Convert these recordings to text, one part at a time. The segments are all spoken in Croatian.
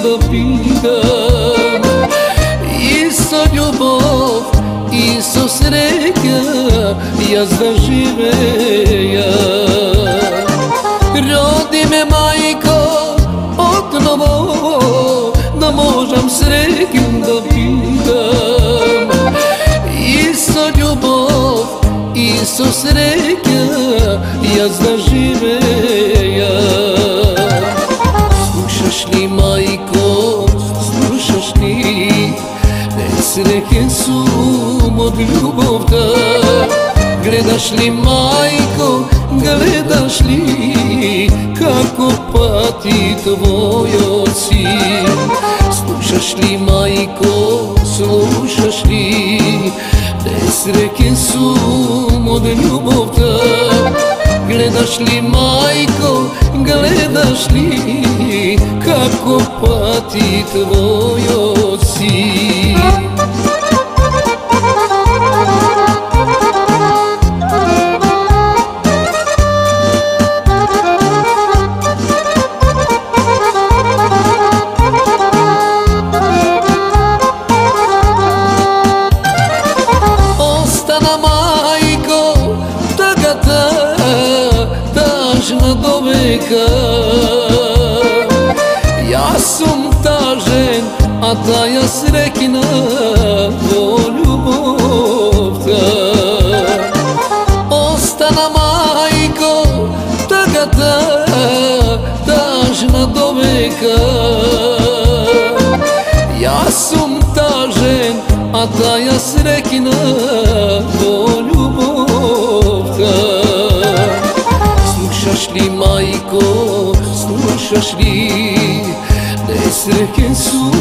da pitam. Isto ljubav, isto sreća, jaz da živeja. Rodi me majko odnovo, da možem srećom da pitam. Isto ljubav, isto sreća, jaz da živeja. Slušaš li majko, slušaš li, nesreće su od ljubovta. Gledaš li majko, gledaš li, kako pati tvoj sin. Slušaš li majko, slušaš li, nesreće su od ljubovta. Gledaš li majko, gledaš li, kako pati tvoj sin. Do veka ja sam tažen, a da ja srećna o ljubovta. Ostana majko, tagata, tažna do veka. Ja sam tažen, a da ja srećna o ljubovta. Slušaš li majko, slušaš li, nesreće su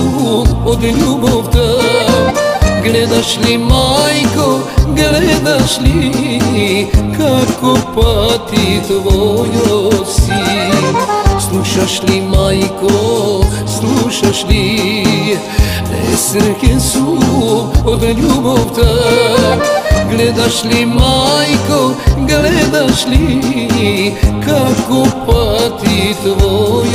od ljubovta. Gledaš li majko, gledaš li, kako pati tvoj sin. Slušaš li majko, slušaš li, nesreće su od ljubovta. Gledaš li majko, gledaš li, kako pati tvoj